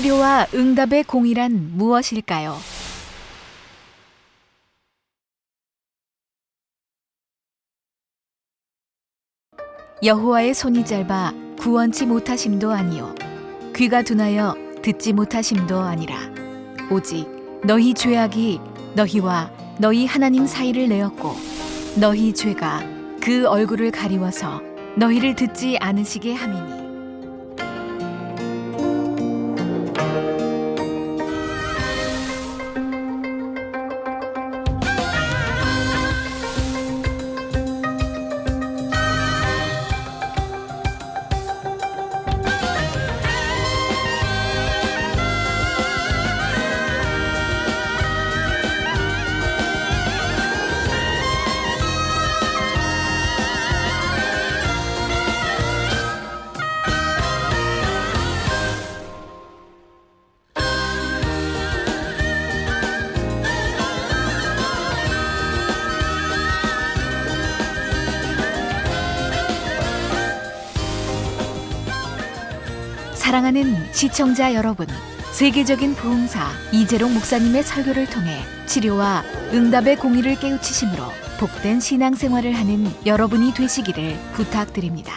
치료와 응답의 공이란 무엇일까요? 여호와의 손이 짧아 구원치 못하심도 아니요 귀가 둔하여 듣지 못하심도 아니라 오직 너희 죄악이 너희와 너희 하나님 사이를 내었고 너희 죄가 그 얼굴을 가리워서 너희를 듣지 않으시게 함이니. 사랑하는 시청자 여러분, 세계적인 부흥사 이재롱 목사님의 설교를 통해 치료와 응답의 공의를 깨우치심으로 복된 신앙생활을 하는 여러분이 되시기를 부탁드립니다.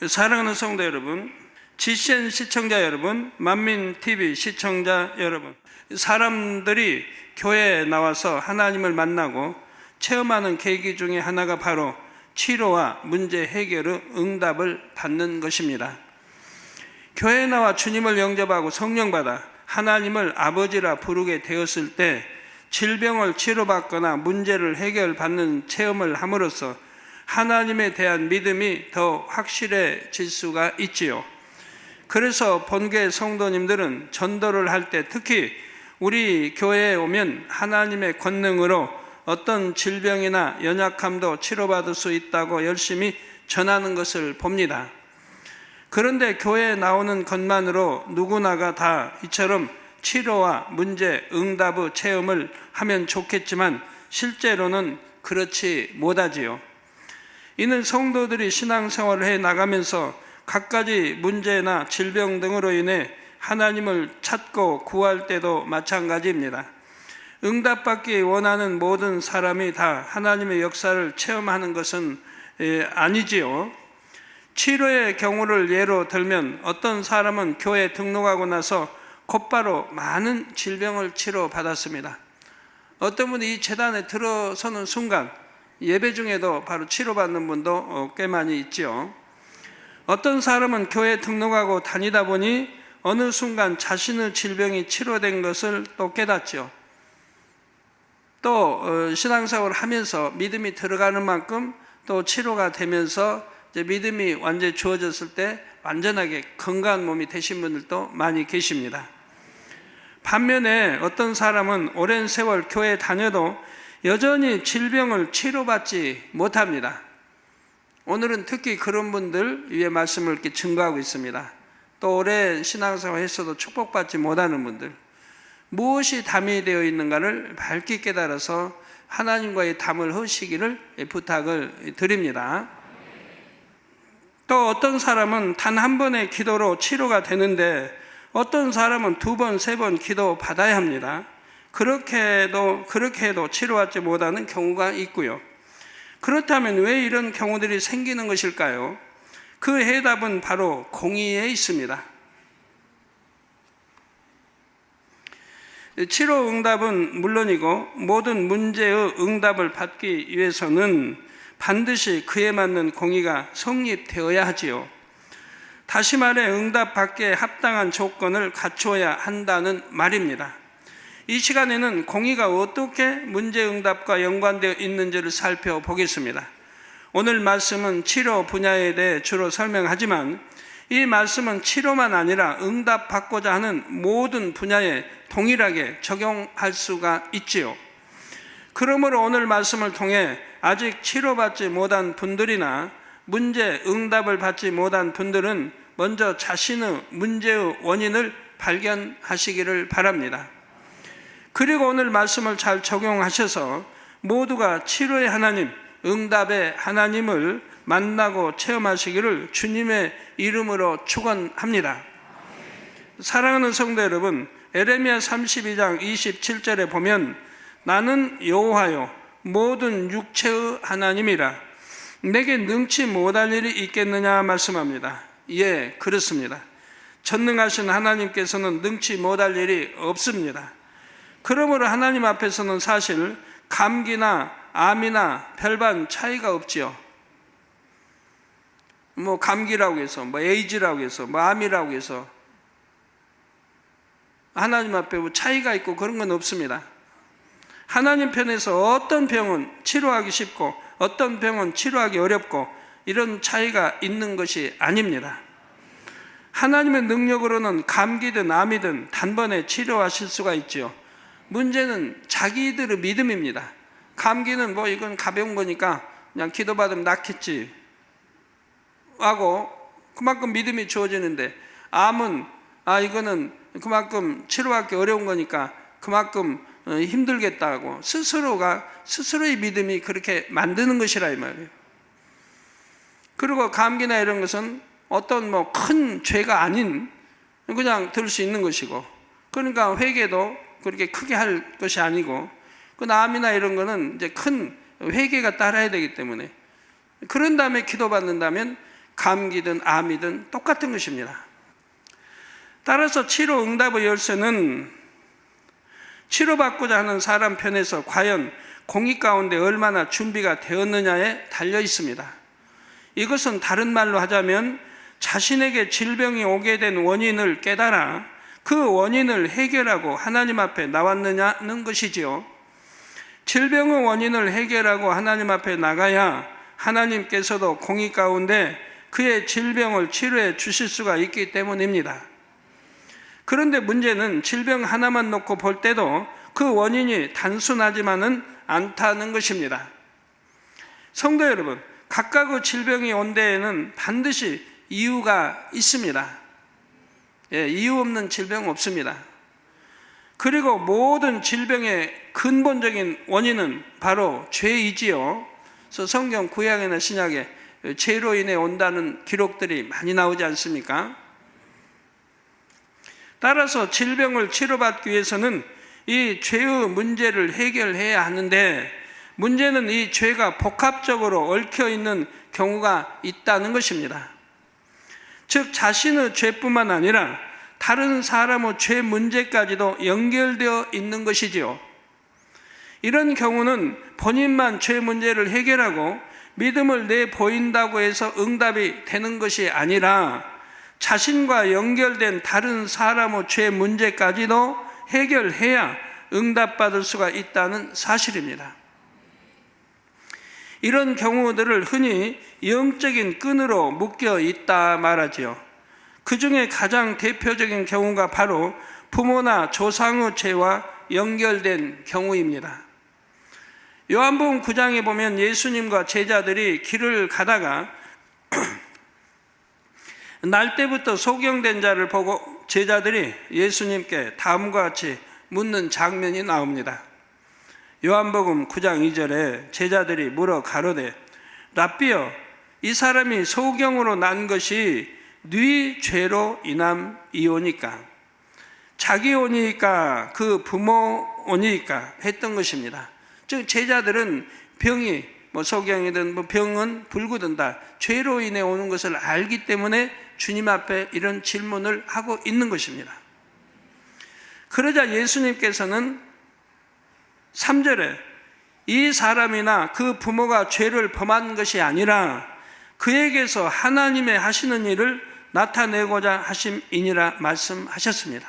사랑하는 성도 여러분, GCN 시청자 여러분, 만민TV 시청자 여러분, 사람들이 교회에 나와서 하나님을 만나고 체험하는 계기 중에 하나가 바로 치료와 문제 해결의 응답을 받는 것입니다. 교회에 나와 주님을 영접하고 성령받아 하나님을 아버지라 부르게 되었을 때 질병을 치료받거나 문제를 해결받는 체험을 함으로써 하나님에 대한 믿음이 더 확실해질 수가 있지요. 그래서 본교회 성도님들은 전도를 할 때 특히 우리 교회에 오면 하나님의 권능으로 어떤 질병이나 연약함도 치료받을 수 있다고 열심히 전하는 것을 봅니다. 그런데 교회에 나오는 것만으로 누구나가 다 이처럼 치료와 문제, 응답의 체험을 하면 좋겠지만 실제로는 그렇지 못하지요. 이는 성도들이 신앙생활을 해 나가면서 갖가지 문제나 질병 등으로 인해 하나님을 찾고 구할 때도 마찬가지입니다. 응답받기 원하는 모든 사람이 다 하나님의 역사를 체험하는 것은 아니지요. 치료의 경우를 예로 들면 어떤 사람은 교회에 등록하고 나서 곧바로 많은 질병을 치료받았습니다. 어떤 분이 이 재단에 들어서는 순간 예배 중에도 바로 치료받는 분도 꽤 많이 있죠. 어떤 사람은 교회에 등록하고 다니다 보니 어느 순간 자신의 질병이 치료된 것을 또 깨닫죠. 또 신앙생활을 하면서 믿음이 들어가는 만큼 또 치료가 되면서 이제 믿음이 완전히 주어졌을 때 완전하게 건강한 몸이 되신 분들도 많이 계십니다. 반면에 어떤 사람은 오랜 세월 교회에 다녀도 여전히 질병을 치료받지 못합니다. 오늘은 특히 그런 분들 위해 말씀을 이렇게 증거하고 있습니다. 또 오랜 신앙생활 했어도 축복받지 못하는 분들, 무엇이 담이 되어 있는가를 밝게 깨달아서 하나님과의 담을 하시기를 부탁을 드립니다. 또 어떤 사람은 단 한 번의 기도로 치료가 되는데 어떤 사람은 2번, 3번 기도 받아야 합니다. 그렇게 해도 치료받지 못하는 경우가 있고요. 그렇다면 왜 이런 경우들이 생기는 것일까요? 그 해답은 바로 공의에 있습니다. 치료 응답은 물론이고 모든 문제의 응답을 받기 위해서는 반드시 그에 맞는 공의가 성립되어야 하지요. 다시 말해 응답받기에 합당한 조건을 갖춰야 한다는 말입니다. 이 시간에는 공의가 어떻게 문제응답과 연관되어 있는지를 살펴보겠습니다. 오늘 말씀은 치료 분야에 대해 주로 설명하지만 이 말씀은 치료만 아니라 응답받고자 하는 모든 분야에 동일하게 적용할 수가 있지요. 그러므로 오늘 말씀을 통해 아직 치료받지 못한 분들이나 문제 응답을 받지 못한 분들은 먼저 자신의 문제의 원인을 발견하시기를 바랍니다. 그리고 오늘 말씀을 잘 적용하셔서 모두가 치료의 하나님, 응답의 하나님을 만나고 체험하시기를 주님의 이름으로 축원합니다. 사랑하는 성도 여러분, 에레미야 32장 27절에 보면 나는 여호와요 모든 육체의 하나님이라 내게 능치 못할 일이 있겠느냐 말씀합니다. 예, 그렇습니다. 전능하신 하나님께서는 능치 못할 일이 없습니다. 그러므로 하나님 앞에서는 사실 감기나 암이나 별반 차이가 없지요. 뭐 감기라고 해서, 뭐 에이즈라고 해서, 뭐 암이라고 해서 하나님 앞에 뭐 차이가 있고 그런 건 없습니다. 하나님 편에서 어떤 병은 치료하기 쉽고 어떤 병은 치료하기 어렵고 이런 차이가 있는 것이 아닙니다. 하나님의 능력으로는 감기든 암이든 단번에 치료하실 수가 있지요. 문제는 자기들의 믿음입니다. 감기는 뭐 이건 가벼운 거니까 그냥 기도받으면 낫겠지 하고 그만큼 믿음이 주어지는데, 암은 이거는 그만큼 치료하기 어려운 거니까 그만큼 힘들겠다고 스스로의 믿음이 그렇게 만드는 것이라 이 말이에요. 그리고 감기나 이런 것은 어떤 뭐 큰 죄가 아닌 그냥 들 수 있는 것이고, 그러니까 회개도 그렇게 크게 할 것이 아니고, 그 암이나 이런 거는 이제 큰 회개가 따라야 되기 때문에, 그런 다음에 기도받는다면 감기든 암이든 똑같은 것입니다. 따라서 치료 응답의 열쇠는 치료받고자 하는 사람 편에서 과연 공의 가운데 얼마나 준비가 되었느냐에 달려 있습니다. 이것은 다른 말로 하자면 자신에게 질병이 오게 된 원인을 깨달아 그 원인을 해결하고 하나님 앞에 나왔느냐는 것이지요. 질병의 원인을 해결하고 하나님 앞에 나가야 하나님께서도 공의 가운데 그의 질병을 치료해 주실 수가 있기 때문입니다. 그런데 문제는 질병 하나만 놓고 볼 때도 그 원인이 단순하지만은 않다는 것입니다. 성도 여러분, 각각의 질병이 온 데에는 반드시 이유가 있습니다. 예, 이유 없는 질병 없습니다. 그리고 모든 질병의 근본적인 원인은 바로 죄이지요. 그래서 성경 구약이나 신약에 죄로 인해 온다는 기록들이 많이 나오지 않습니까? 따라서 질병을 치료받기 위해서는 이 죄의 문제를 해결해야 하는데, 문제는 이 죄가 복합적으로 얽혀 있는 경우가 있다는 것입니다. 즉 자신의 죄뿐만 아니라 다른 사람의 죄 문제까지도 연결되어 있는 것이지요. 이런 경우는 본인만 죄 문제를 해결하고 믿음을 내보인다고 해서 응답이 되는 것이 아니라 자신과 연결된 다른 사람의 죄 문제까지도 해결해야 응답받을 수가 있다는 사실입니다. 이런 경우들을 흔히 영적인 끈으로 묶여 있다 말하지요. 그 중에 가장 대표적인 경우가 바로 부모나 조상의 죄와 연결된 경우입니다. 요한복음 9장에 보면 예수님과 제자들이 길을 가다가 날 때부터 소경된 자를 보고 제자들이 예수님께 다음과 같이 묻는 장면이 나옵니다. 요한복음 9장 2절에 제자들이 물어 가로되 랍비여, 이 사람이 소경으로 난 것이 네 죄로 인함이오니까, 자기 오니까 그 부모 오니까 했던 것입니다. 즉 제자들은 병이 소경이든 병은 불구든다 죄로 인해 오는 것을 알기 때문에 주님 앞에 이런 질문을 하고 있는 것입니다. 그러자 예수님께서는 3절에 이 사람이나 그 부모가 죄를 범한 것이 아니라 그에게서 하나님의 하시는 일을 나타내고자 하심이니라 말씀하셨습니다.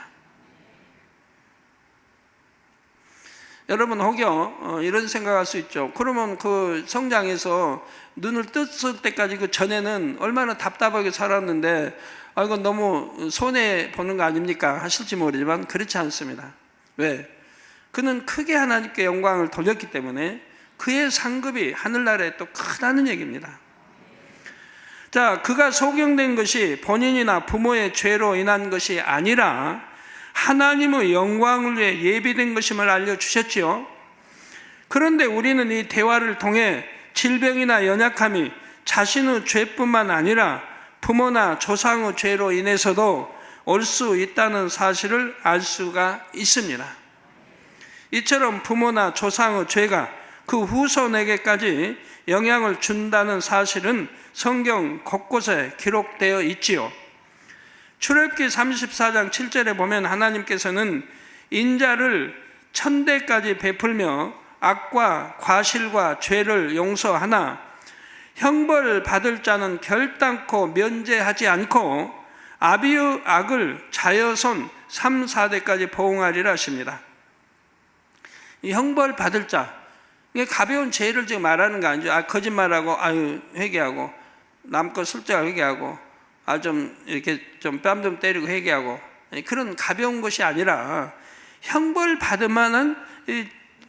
여러분 혹여 이런 생각할 수 있죠. 그러면 그 성장에서 눈을 떴을 때까지 그 전에는 얼마나 답답하게 살았는데 이건 너무 손해 보는 거 아닙니까? 하실지 모르지만 그렇지 않습니다. 왜? 그는 크게 하나님께 영광을 돌렸기 때문에 그의 상급이 하늘나라에 또 크다는 얘기입니다. 자, 그가 소경된 것이 본인이나 부모의 죄로 인한 것이 아니라 하나님의 영광을 위해 예비된 것임을 알려주셨지요. 그런데 우리는 이 대화를 통해 질병이나 연약함이 자신의 죄뿐만 아니라 부모나 조상의 죄로 인해서도 올 수 있다는 사실을 알 수가 있습니다. 이처럼 부모나 조상의 죄가 그 후손에게까지 영향을 준다는 사실은 성경 곳곳에 기록되어 있지요. 출애굽기 34장 7절에 보면 하나님께서는 인자를 천대까지 베풀며 악과 과실과 죄를 용서하나 형벌 받을 자는 결단코 면제하지 않고 아비의 악을 자여손 3, 4대까지 보응하리라 하십니다. 이 형벌 받을 자, 이게 가벼운 죄를 지금 말하는 거 아니죠. 거짓말하고 회개하고 남껏 술자고 회개하고 좀 이렇게 좀 뺨 좀 때리고 회개하고 그런 가벼운 것이 아니라 형벌 받을 만한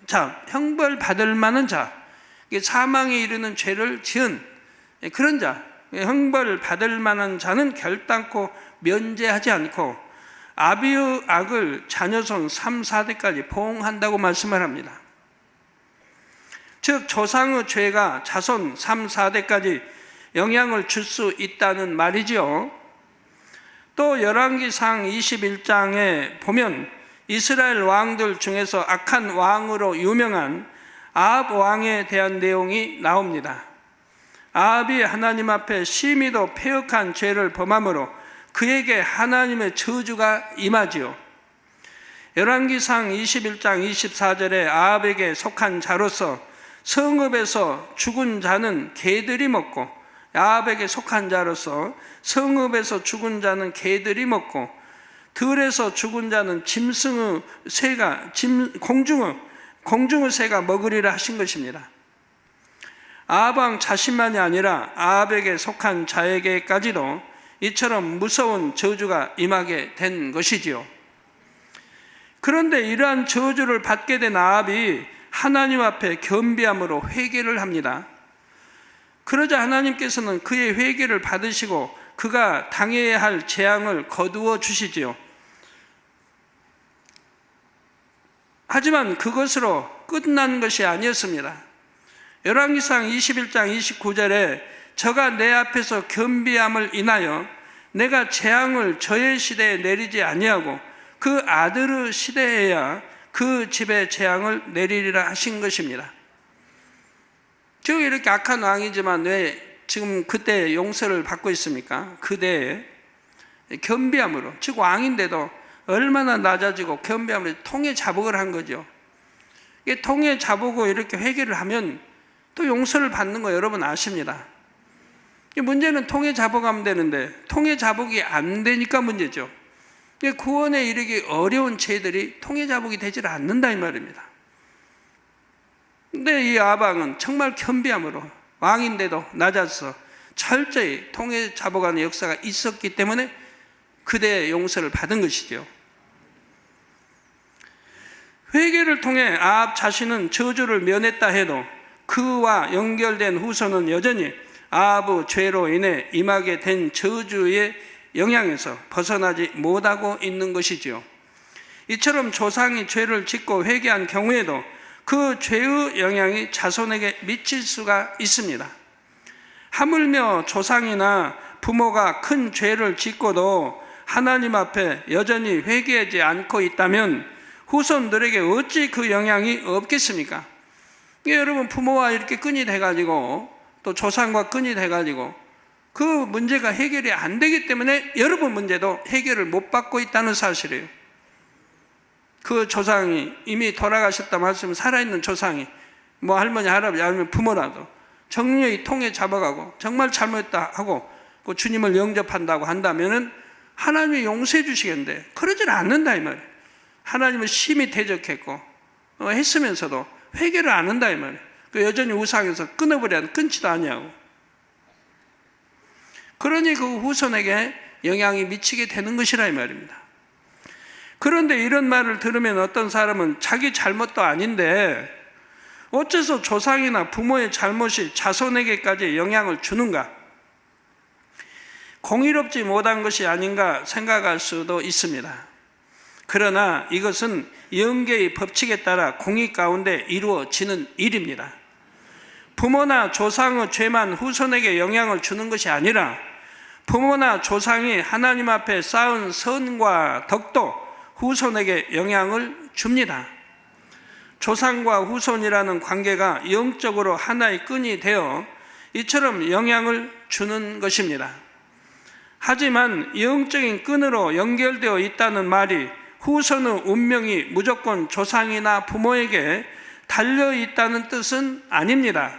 자, 형벌 받을 만한 자, 사망에 이르는 죄를 지은 그런 자, 형벌 받을 만한 자는 결단코 면제하지 않고 아비의 악을 자녀손 3, 4대까지 보응한다고 말씀을 합니다. 즉 조상의 죄가 자손 3, 4대까지 영향을 줄 수 있다는 말이죠. 또 열왕기상 21장에 보면 이스라엘 왕들 중에서 악한 왕으로 유명한 아합 왕에 대한 내용이 나옵니다. 아합이 하나님 앞에 심히도 패역한 죄를 범함으로 그에게 하나님의 저주가 임하지요. 열왕기상 21장 24절에 아합에게 속한 자로서 성읍에서 죽은 자는 개들이 먹고, 아합에게 속한 자로서 성읍에서 죽은 자는 개들이 먹고 들에서 죽은 자는 짐승의 새가 공중의 새가 먹으리라 하신 것입니다. 아합 왕 자신만이 아니라 아합에게 속한 자에게까지도 이처럼 무서운 저주가 임하게 된 것이지요. 그런데 이러한 저주를 받게 된 아합이 하나님 앞에 겸비함으로 회개를 합니다. 그러자 하나님께서는 그의 회개를 받으시고 그가 당해야 할 재앙을 거두어 주시지요. 하지만 그것으로 끝난 것이 아니었습니다. 열왕기상 21장 29절에 저가 내 앞에서 겸비함을 인하여 내가 재앙을 저의 시대에 내리지 아니하고 그 아들의 시대에야 그 집에 재앙을 내리리라 하신 것입니다. 즉 이렇게 악한 왕이지만 왜 지금 그때 용서를 받고 있습니까? 그때에 겸비함으로, 즉 왕인데도 얼마나 낮아지고 겸비함으로 통해 자복을 한 거죠. 이게 통해 자복을 이렇게 회개를 하면 또 용서를 받는 거 여러분 아십니다. 문제는 통해 자복하면 되는데 통해 자복이 안 되니까 문제죠. 구원에 이르기 어려운 죄들이 통해 자복이 되질 않는다 이 말입니다. 근데 이 아합은 정말 겸비함으로 왕인데도 낮아서 철저히 통해 자복하는 역사가 있었기 때문에 그대의 용서를 받은 것이죠. 회개를 통해 아합 자신은 저주를 면했다 해도 그와 연결된 후손은 여전히 아합의 죄로 인해 임하게 된 저주의 영향에서 벗어나지 못하고 있는 것이지요. 이처럼 조상이 죄를 짓고 회개한 경우에도 그 죄의 영향이 자손에게 미칠 수가 있습니다. 하물며 조상이나 부모가 큰 죄를 짓고도 하나님 앞에 여전히 회개하지 않고 있다면 후손들에게 어찌 그 영향이 없겠습니까? 여러분 부모와 이렇게 끈이 돼가지고 또 조상과 끈이 돼가지고 그 문제가 해결이 안 되기 때문에 여러분 문제도 해결을 못 받고 있다는 사실이에요. 그 조상이 이미 돌아가셨다 말씀은 살아있는 조상이 뭐 할머니 할아버지 아니면 부모라도 정령이 통해 잡아가고 정말 잘못했다 하고 그 주님을 영접한다고 한다면은 하나님이 용서해 주시겠는데 그러질 않는다 이 말이에요. 하나님은 심히 대적했고 했으면서도 회개를 안 한다 이 말이에요. 여전히 우상에서 끊지도 아니하고. 그러니 그 후손에게 영향이 미치게 되는 것이라 이 말입니다. 그런데 이런 말을 들으면 어떤 사람은 자기 잘못도 아닌데 어째서 조상이나 부모의 잘못이 자손에게까지 영향을 주는가? 공의롭지 못한 것이 아닌가 생각할 수도 있습니다. 그러나 이것은 영계의 법칙에 따라 공의 가운데 이루어지는 일입니다. 부모나 조상의 죄만 후손에게 영향을 주는 것이 아니라 부모나 조상이 하나님 앞에 쌓은 선과 덕도 후손에게 영향을 줍니다. 조상과 후손이라는 관계가 영적으로 하나의 끈이 되어 이처럼 영향을 주는 것입니다. 하지만 영적인 끈으로 연결되어 있다는 말이 후손의 운명이 무조건 조상이나 부모에게 달려있다는 뜻은 아닙니다.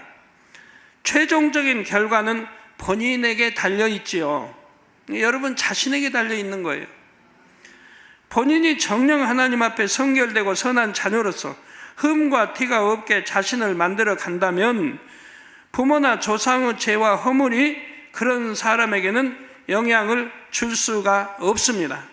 최종적인 결과는 본인에게 달려있지요. 여러분 자신에게 달려있는 거예요. 본인이 정녕 하나님 앞에 성결되고 선한 자녀로서 흠과 티가 없게 자신을 만들어 간다면 부모나 조상의 죄와 허물이 그런 사람에게는 영향을 줄 수가 없습니다.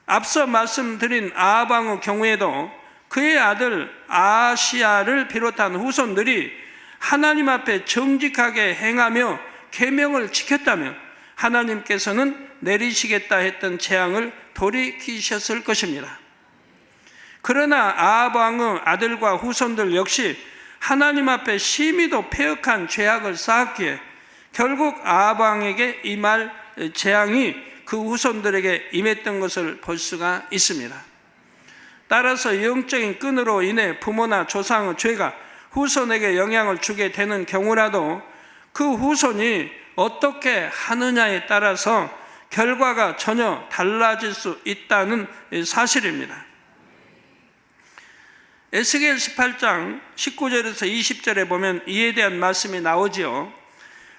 앞서 말씀드린 아방의 경우에도 그의 아들 아시아를 비롯한 후손들이 하나님 앞에 정직하게 행하며 계명을 지켰다면 하나님께서는 내리시겠다 했던 재앙을 돌이키셨을 것입니다. 그러나 아방의 아들과 후손들 역시 하나님 앞에 심히도 패역한 죄악을 쌓았기에 결국 아방에게 임할 재앙이 그 후손들에게 임했던 것을 볼 수가 있습니다. 따라서 영적인 끈으로 인해 부모나 조상의 죄가 후손에게 영향을 주게 되는 경우라도 그 후손이 어떻게 하느냐에 따라서 결과가 전혀 달라질 수 있다는 사실입니다. 에스겔 18장 19절에서 20절에 보면 이에 대한 말씀이 나오지요.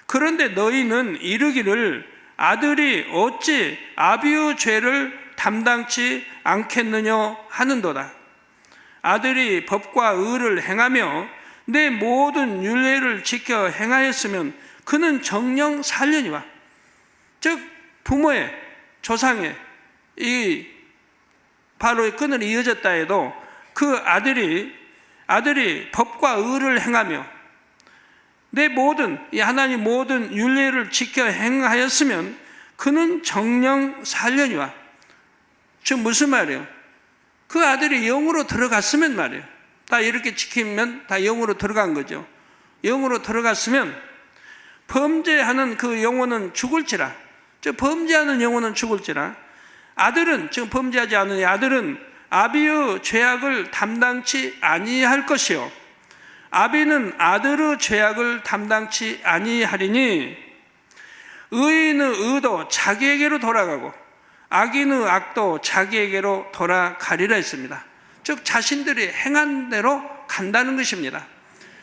그런데 너희는 이르기를 아들이 어찌 아비의 죄를 담당치 않겠느냐 하는도다. 아들이 법과 의를 행하며 내 모든 율례를 지켜 행하였으면 그는 정령 살려니와, 즉 부모의 조상의 이 바로의 끈을 이어졌다 해도 그 아들이 법과 의를 행하며 내 모든 이 하나님 모든 율례를 지켜 행하였으면 그는 정령 살려니와. 즉 무슨 말이에요? 그 아들이 영으로 들어갔으면 말이에요. 다 이렇게 지키면 다 영으로 들어간 거죠. 영으로 들어갔으면 범죄하는 그 영혼은 죽을지라, 즉 범죄하는 영혼은 죽을지라, 아들은 지금 범죄하지 않으니 아들은 아비의 죄악을 담당치 아니할 것이요 아비는 아들의 죄악을 담당치 아니하리니 의인의 의도 자기에게로 돌아가고 악인의 악도 자기에게로 돌아가리라 했습니다. 즉 자신들이 행한 대로 간다는 것입니다.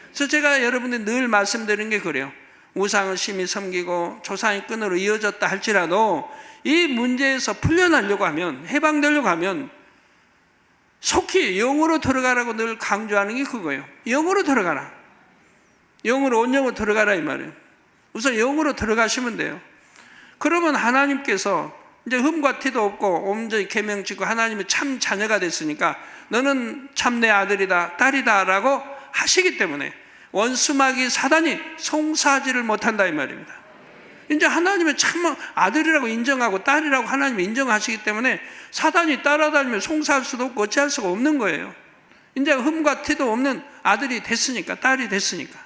그래서 제가 여러분들 늘 말씀드리는 게 그래요. 우상을 심히 섬기고 조상의 끈으로 이어졌다 할지라도 이 문제에서 풀려나려고 하면, 해방되려고 하면 속히 영으로 들어가라고 늘 강조하는 게 그거예요. 영으로 들어가라. 영으로, 온영으로 들어가라 이 말이에요. 우선 영으로 들어가시면 돼요. 그러면 하나님께서 이제 흠과 티도 없고 온전히 계명 짓고 하나님의 참 자녀가 됐으니까 너는 참 내 아들이다 딸이다 라고 하시기 때문에 원수마귀 사단이 송사하지를 못한다 이 말입니다. 이제 하나님의 참 아들이라고 인정하고 딸이라고 하나님이 인정하시기 때문에 사단이 따라다니면 송사할 수도 없고 어찌할 수가 없는 거예요. 이제 흠과 티도 없는 아들이 됐으니까, 딸이 됐으니까.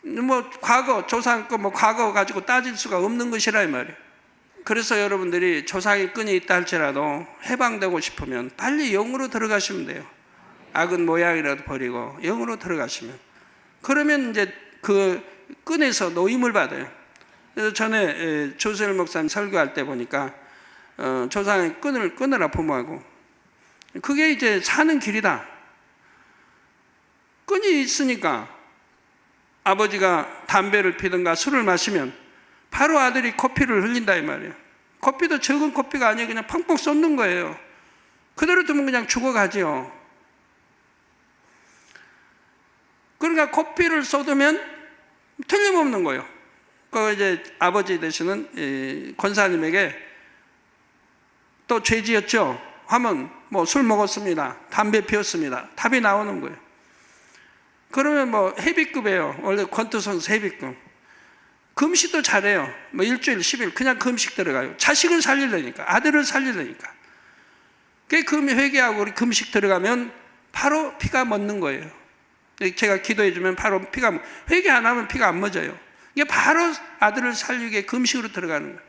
뭐 과거 조상 거 뭐 과거 가지고 따질 수가 없는 것이라 이 말이에요. 그래서 여러분들이 조상의 끈이 있다 할지라도 해방되고 싶으면 빨리 영으로 들어가시면 돼요. 악은 모양이라도 버리고 영으로 들어가시면, 그러면 이제 그 끈에서 노임을 받아요. 그래서 전에 조세일 목사님 설교할 때 보니까 조상의 끈을 끊으라 부모하고, 그게 이제 사는 길이다. 끈이 있으니까 아버지가 담배를 피든가 술을 마시면 바로 아들이 코피를 흘린다 이 말이에요. 코피도 적은 코피가 아니에요. 그냥 펑펑 쏟는 거예요. 그대로 두면 그냥 죽어가지요. 그러니까 코피를 쏟으면 틀림없는 거예요. 그 이제 아버지 되시는 권사님에게 또 죄 지었죠? 하면 뭐 술 먹었습니다. 담배 피웠습니다. 답이 나오는 거예요. 그러면 뭐 헤비급이에요. 원래 권투 선수 헤비급. 금식도 잘해요. 뭐 일주일, 10일 그냥 금식 들어가요. 자식을 살리려니까, 아들을 살리려니까. 회개하고 우리 금식 들어가면 바로 피가 멎는 거예요. 제가 기도해주면 바로 피가, 회개 안 하면 피가 안 멎어요. 이게 바로 아들을 살리게 금식으로 들어가는 거예요.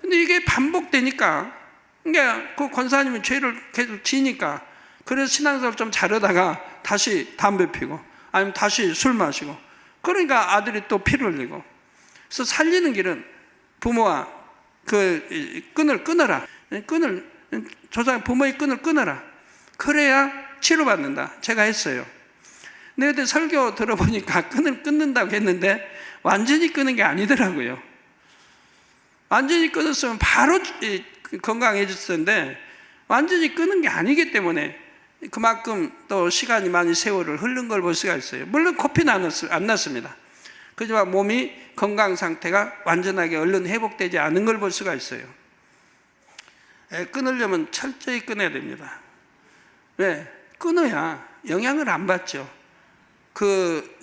근데 이게 반복되니까, 그러니까 그 권사님은 죄를 계속 지니까, 그래서 신앙생활 좀 잘하다가 다시 담배 피고, 아니면 다시 술 마시고, 그러니까 아들이 또 피를 흘리고. 그래서 살리는 길은 부모와 그 끈을 끊어라. 조상 부모의 끈을 끊어라. 그래야 치료받는다. 제가 했어요. 근데 그때 설교 들어보니까 끈을 끊는다고 했는데 완전히 끊는 게 아니더라고요. 완전히 끊었으면 바로 건강해졌을 텐데 완전히 끊는 게 아니기 때문에 그만큼 또 시간이 많이 세월을 흐른 걸 볼 수가 있어요. 물론 코피는 안 났습니다. 그지만 몸이 건강 상태가 완전하게 얼른 회복되지 않은 걸 볼 수가 있어요. 끊으려면 철저히 끊어야 됩니다. 왜? 끊어야 영향을 안 받죠. 그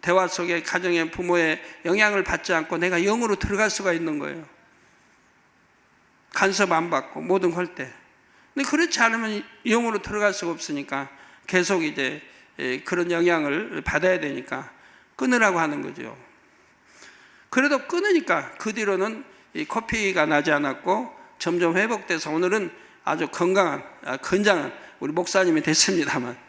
대화 속에 가정의 부모의 영향을 받지 않고 내가 영으로 들어갈 수가 있는 거예요. 간섭 안 받고 모든 걸 때. 근데 그렇지 않으면 영으로 들어갈 수가 없으니까 계속 이제 그런 영향을 받아야 되니까 끊으라고 하는 거죠. 그래도 끊으니까 그 뒤로는 이 코피가 나지 않았고 점점 회복돼서 오늘은 아주 건강한, 건장한 우리 목사님이 됐습니다만.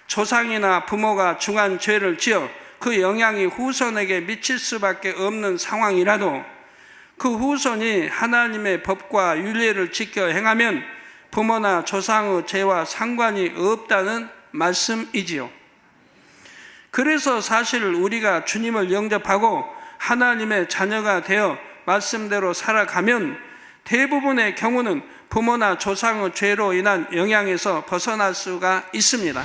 조상이나 부모가 중한 죄를 지어 그 영향이 후손에게 미칠 수밖에 없는 상황이라도 그 후손이 하나님의 법과 윤례를 지켜 행하면 부모나 조상의 죄와 상관이 없다는 말씀이지요. 그래서 사실 우리가 주님을 영접하고 하나님의 자녀가 되어 말씀대로 살아가면 대부분의 경우는 부모나 조상의 죄로 인한 영향에서 벗어날 수가 있습니다.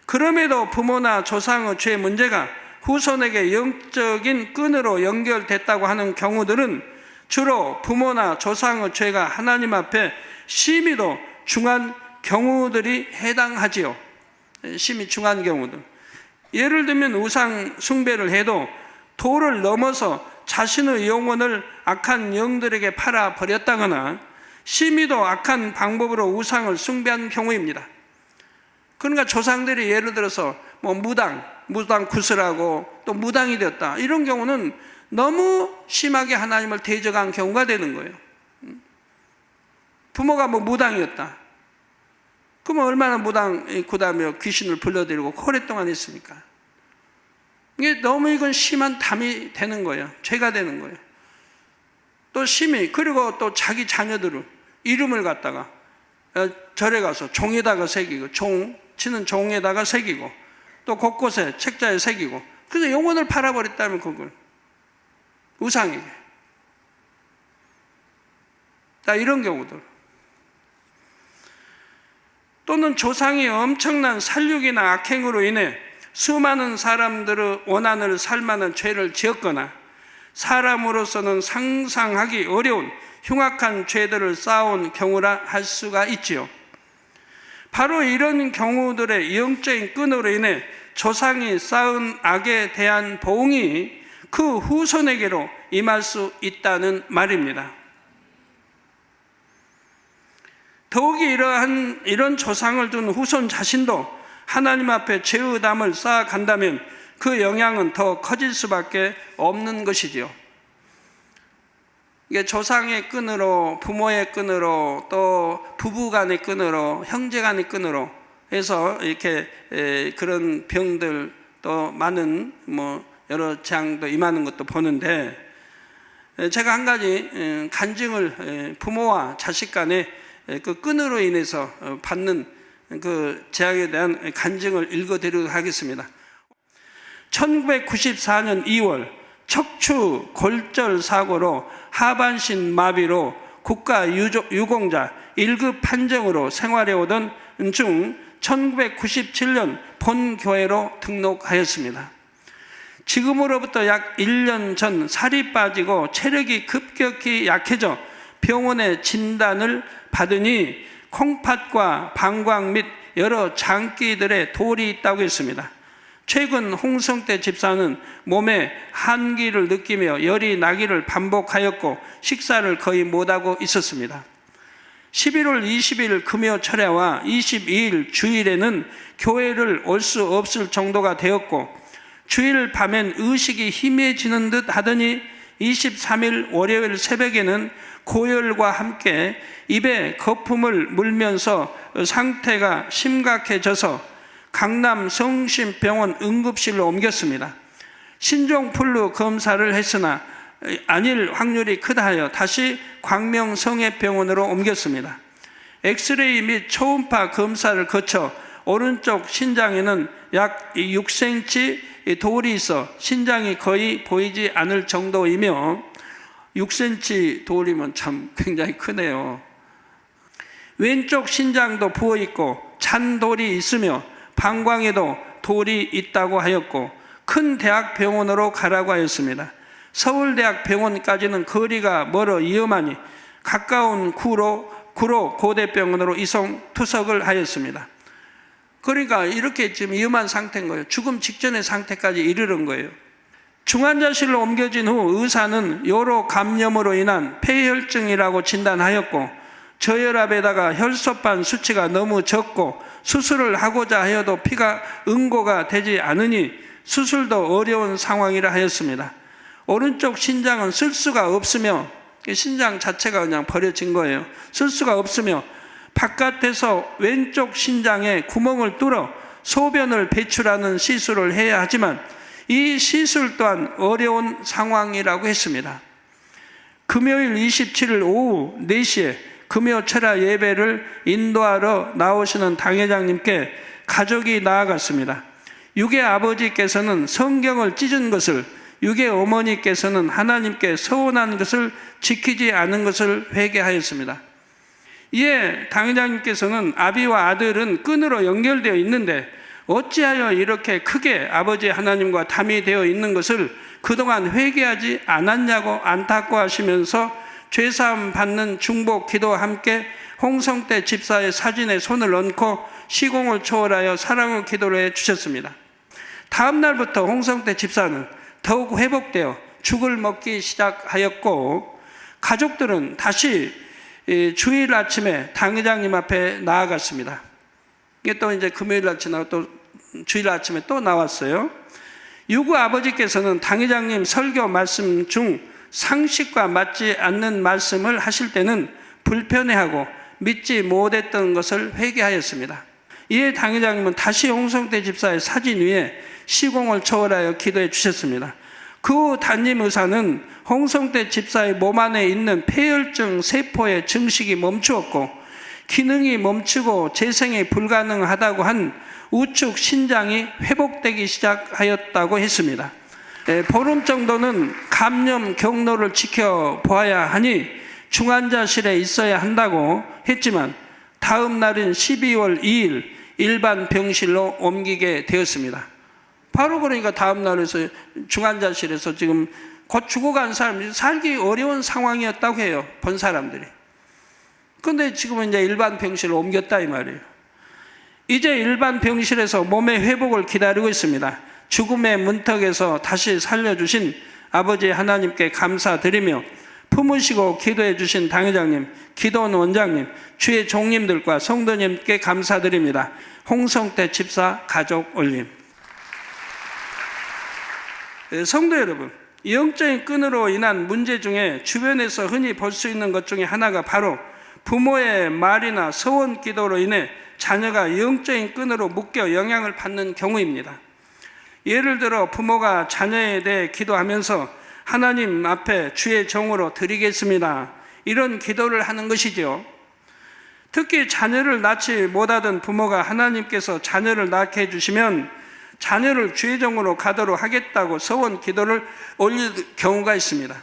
그럼에도 부모나 조상의 죄 문제가 후손에게 영적인 끈으로 연결됐다고 하는 경우들은 주로 부모나 조상의 죄가 하나님 앞에 심히도 중한 경우들이 해당하지요. 심히 중한 경우들. 예를 들면 우상 숭배를 해도 도를 넘어서 자신의 영혼을 악한 영들에게 팔아버렸다거나 심히도 악한 방법으로 우상을 숭배한 경우입니다. 그러니까 조상들이 예를 들어서 뭐 무당 구슬하고 또 무당이 되었다. 이런 경우는 너무 심하게 하나님을 대적한 경우가 되는 거예요. 부모가 뭐 무당이었다. 그러면 얼마나 무당 구다며 귀신을 불러들이고 오랫동안 했습니까? 이게 너무 이건 심한 담이 되는 거예요. 죄가 되는 거예요. 또 심히 그리고 또 자기 자녀들을 이름을 갖다가 절에 가서 종에다가 새기고 치는 종에다가 새기고 또 곳곳에 책자에 새기고 그래서 영혼을 팔아버렸다면 그걸 우상에게 다 이런 경우들 또는 조상이 엄청난 살육이나 악행으로 인해 수많은 사람들의 원한을 살 만한 죄를 지었거나 사람으로서는 상상하기 어려운 흉악한 죄들을 쌓아온 경우라 할 수가 있지요. 바로 이런 경우들의 영적인 끈으로 인해 조상이 쌓은 악에 대한 보응이 그 후손에게로 임할 수 있다는 말입니다. 더욱이 이런 조상을 둔 후손 자신도 하나님 앞에 죄의담을 쌓아간다면 그 영향은 더 커질 수밖에 없는 것이지요. 이게 조상의 끈으로, 부모의 끈으로, 또 부부 간의 끈으로, 형제 간의 끈으로 해서 이렇게 그런 병들, 또 많은 여러 재앙도 임하는 것도 보는데, 제가 한 가지 간증을 부모와 자식 간에 그 끈으로 인해서 받는 그 재앙에 대한 간증을 읽어드리도록 하겠습니다. 1994년 2월 척추 골절 사고로 하반신 마비로 국가 유공자 1급 판정으로 생활해 오던 중 1997년 본교회로 등록하였습니다. 지금으로부터 약 1년 전 살이 빠지고 체력이 급격히 약해져 병원에 진단을 받으니 콩팥과 방광 및 여러 장기들의 돌이 있다고 했습니다. 최근 홍성태 집사는 몸에 한기를 느끼며 열이 나기를 반복하였고 식사를 거의 못하고 있었습니다. 11월 20일 금요 철야와 22일 주일에는 교회를 올 수 없을 정도가 되었고 주일 밤엔 의식이 희미해지는 듯 하더니 23일 월요일 새벽에는 고열과 함께 입에 거품을 물면서 상태가 심각해져서 강남 성심병원 응급실로 옮겼습니다. 신종플루 검사를 했으나 아닐 확률이 크다 하여 다시 광명성회병원으로 옮겼습니다. 엑스레이 및 초음파 검사를 거쳐 오른쪽 신장에는 약 6cm 돌이 있어 신장이 거의 보이지 않을 정도이며 6cm 돌이면 참 굉장히 크네요. 왼쪽 신장도 부어있고 찬 돌이 있으며 방광에도 돌이 있다고 하였고 큰 대학병원으로 가라고 하였습니다. 서울대학병원까지는 거리가 멀어 위험하니 가까운 구로 고대병원으로 이송 투석을 하였습니다. 그러니까 이렇게 지금 위험한 상태인 거예요. 죽음 직전의 상태까지 이르는 거예요. 중환자실로 옮겨진 후 의사는 요로 감염으로 인한 폐혈증이라고 진단하였고 저혈압에다가 혈소판 수치가 너무 적고 수술을 하고자 하여도 피가 응고가 되지 않으니 수술도 어려운 상황이라 하였습니다. 오른쪽 신장은 쓸 수가 없으며 신장 자체가 그냥 버려진 거예요. 쓸 수가 없으며 바깥에서 왼쪽 신장에 구멍을 뚫어 소변을 배출하는 시술을 해야 하지만 이 시술 또한 어려운 상황이라고 했습니다. 금요일 27일 오후 4시에 금요 철야 예배를 인도하러 나오시는 당회장님께 가족이 나아갔습니다. 육의 아버지께서는 성경을 찢은 것을, 육의 어머니께서는 하나님께 서운한 것을 지키지 않은 것을 회개하였습니다. 이에 당회장님께서는 아비와 아들은 끈으로 연결되어 있는데 어찌하여 이렇게 크게 아버지 하나님과 담이 되어 있는 것을 그동안 회개하지 않았냐고 안타까워하시면서 죄사함 받는 중복 기도와 함께 홍성태 집사의 사진에 손을 얹고 시공을 초월하여 사랑의 기도를 해주셨습니다. 다음 날부터 홍성태 집사는 더욱 회복되어 죽을 먹기 시작하였고 가족들은 다시 주일 아침에 당회장님 앞에 나아갔습니다. 이게 또 이제 금요일 아침에 또 주일 아침에 또 나왔어요. 유구 아버지께서는 당회장님 설교 말씀 중 상식과 맞지 않는 말씀을 하실 때는 불편해하고 믿지 못했던 것을 회개하였습니다. 이에 당회장님은 다시 홍성태 집사의 사진 위에 시공을 초월하여 기도해 주셨습니다. 그 후 담임 의사는 홍성태 집사의 몸 안에 있는 폐혈증 세포의 증식이 멈추었고 기능이 멈추고 재생이 불가능하다고 한 우측 신장이 회복되기 시작하였다고 했습니다. 보름 정도는 감염 경로를 지켜보아야 하니 중환자실에 있어야 한다고 했지만 다음 날인 12월 2일 일반 병실로 옮기게 되었습니다. 바로 그러니까 다음 날에서 중환자실에서 지금 곧 죽어간 사람이 살기 어려운 상황이었다고 해요. 본 사람들이. 근데 지금은 이제 일반 병실로 옮겼다 이 말이에요. 이제 일반 병실에서 몸의 회복을 기다리고 있습니다. 죽음의 문턱에서 다시 살려주신 아버지 하나님께 감사드리며 품으시고 기도해 주신 당회장님, 기도원 원장님, 주의 종님들과 성도님께 감사드립니다. 홍성태 집사 가족 올림. 성도 여러분, 영적인 끈으로 인한 문제 중에 주변에서 흔히 볼 수 있는 것 중에 하나가 바로 부모의 말이나 서원 기도로 인해 자녀가 영적인 끈으로 묶여 영향을 받는 경우입니다. 예를 들어 부모가 자녀에 대해 기도하면서 하나님 앞에 주의 종으로 드리겠습니다, 이런 기도를 하는 것이죠. 특히 자녀를 낳지 못하던 부모가 하나님께서 자녀를 낳게 해주시면 자녀를 주의 종으로 가도록 하겠다고 서원 기도를 올릴 경우가 있습니다.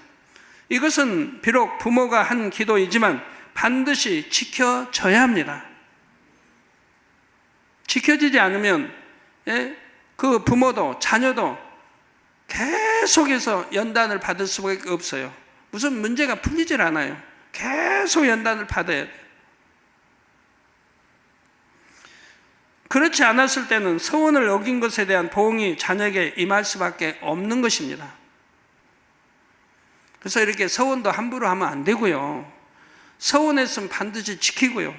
이것은 비록 부모가 한 기도이지만 반드시 지켜져야 합니다. 지켜지지 않으면 그 부모도 자녀도 계속해서 연단을 받을 수밖에 없어요. 무슨 문제가 풀리질 않아요. 계속 연단을 받아야 돼요. 그렇지 않았을 때는 서원을 어긴 것에 대한 보응이 자녀에게 임할 수밖에 없는 것입니다. 그래서 이렇게 서원도 함부로 하면 안 되고요. 서원했으면 반드시 지키고요.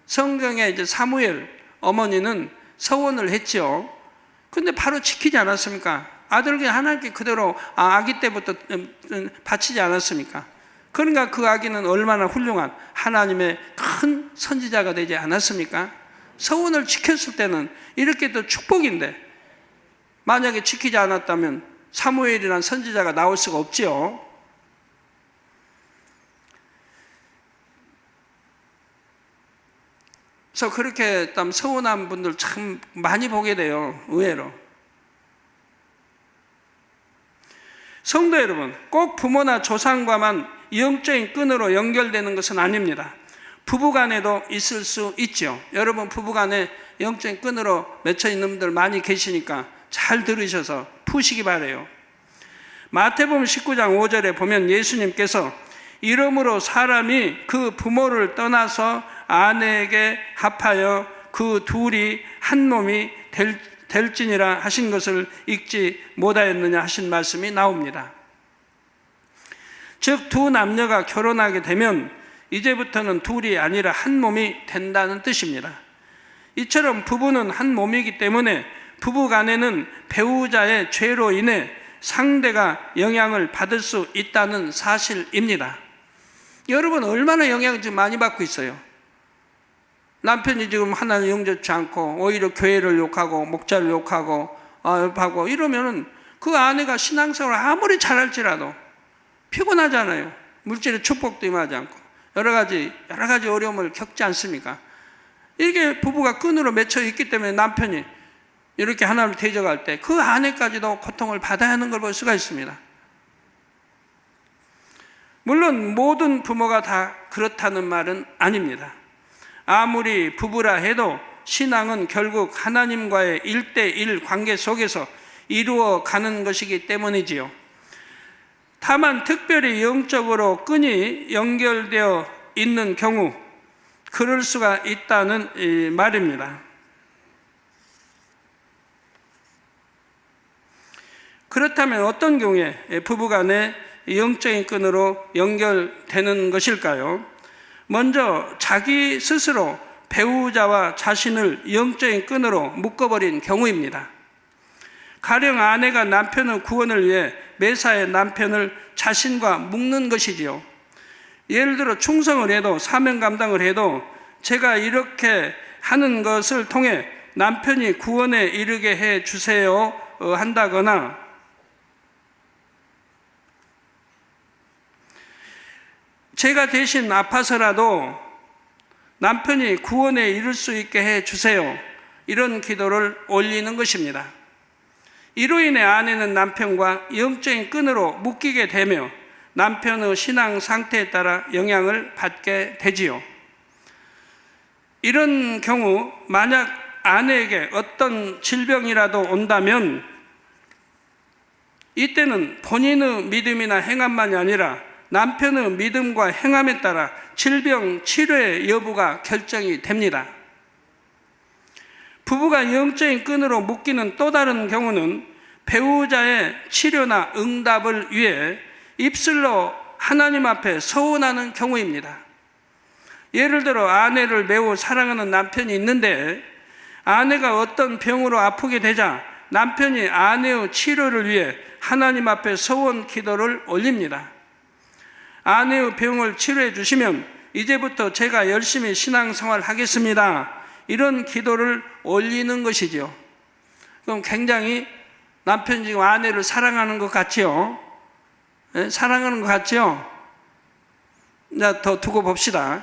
성경에 이제 사무엘 어머니는 서원을 했죠. 근데 바로 지키지 않았습니까? 아들에게 하나님께 그대로 아기 때부터 바치지 않았습니까? 그러니까 그 아기는 얼마나 훌륭한 하나님의 큰 선지자가 되지 않았습니까? 서원을 지켰을 때는 이렇게 또 축복인데, 만약에 지키지 않았다면 사무엘이라는 선지자가 나올 수가 없지요. 그래서 그렇게 서운한 분들 참 많이 보게 돼요. 의외로. 성도 여러분, 꼭 부모나 조상과만 영적인 끈으로 연결되는 것은 아닙니다. 부부간에도 있을 수 있죠. 여러분 부부간에 영적인 끈으로 맺혀 있는 분들 많이 계시니까 잘 들으셔서 푸시기 바라요. 마태복음 19장 5절에 보면 예수님께서 이러므로 사람이 그 부모를 떠나서 아내에게 합하여 그 둘이 한 몸이 될지니라 하신 것을 읽지 못하였느냐 하신 말씀이 나옵니다. 즉 두 남녀가 결혼하게 되면 이제부터는 둘이 아니라 한 몸이 된다는 뜻입니다. 이처럼 부부는 한 몸이기 때문에 부부 간에는 배우자의 죄로 인해 상대가 영향을 받을 수 있다는 사실입니다. 여러분 얼마나 영향을 지금 많이 받고 있어요. 남편이 지금 하나님 영접치 않고 오히려 교회를 욕하고 목자를 욕하고 하고 이러면은 그 아내가 신앙생활을 아무리 잘할지라도 피곤하잖아요. 물질의 축복도 임하지 않고 여러 가지 어려움을 겪지 않습니까? 이게 부부가 끈으로 맺혀 있기 때문에 남편이 이렇게 하나님을 대적할 때 그 아내까지도 고통을 받아야 하는 걸 볼 수가 있습니다. 물론 모든 부모가 다 그렇다는 말은 아닙니다. 아무리 부부라 해도 신앙은 결국 하나님과의 1대1 관계 속에서 이루어가는 것이기 때문이지요. 다만 특별히 영적으로 끈이 연결되어 있는 경우 그럴 수가 있다는 말입니다. 그렇다면 어떤 경우에 부부간에 영적인 끈으로 연결되는 것일까요? 먼저 자기 스스로 배우자와 자신을 영적인 끈으로 묶어버린 경우입니다. 가령 아내가 남편의 구원을 위해 매사에 남편을 자신과 묶는 것이지요. 예를 들어 충성을 해도 사명 감당을 해도 제가 이렇게 하는 것을 통해 남편이 구원에 이르게 해 주세요 한다거나, 제가 대신 아파서라도 남편이 구원에 이를 수 있게 해 주세요, 이런 기도를 올리는 것입니다. 이로 인해 아내는 남편과 영적인 끈으로 묶이게 되며 남편의 신앙 상태에 따라 영향을 받게 되지요. 이런 경우 만약 아내에게 어떤 질병이라도 온다면 이때는 본인의 믿음이나 행함만이 아니라 남편의 믿음과 행함에 따라 질병 치료의 여부가 결정이 됩니다. 부부가 영적인 끈으로 묶이는 또 다른 경우는 배우자의 치료나 응답을 위해 입술로 하나님 앞에 서원하는 경우입니다. 예를 들어 아내를 매우 사랑하는 남편이 있는데 아내가 어떤 병으로 아프게 되자 남편이 아내의 치료를 위해 하나님 앞에 서원 기도를 올립니다. 아내의 병을 치료해 주시면 이제부터 제가 열심히 신앙생활 하겠습니다. 이런 기도를 올리는 것이죠. 그럼 굉장히 남편이 지금 아내를 사랑하는 것 같지요? 네? 사랑하는 것 같지요? 자, 더 두고 봅시다.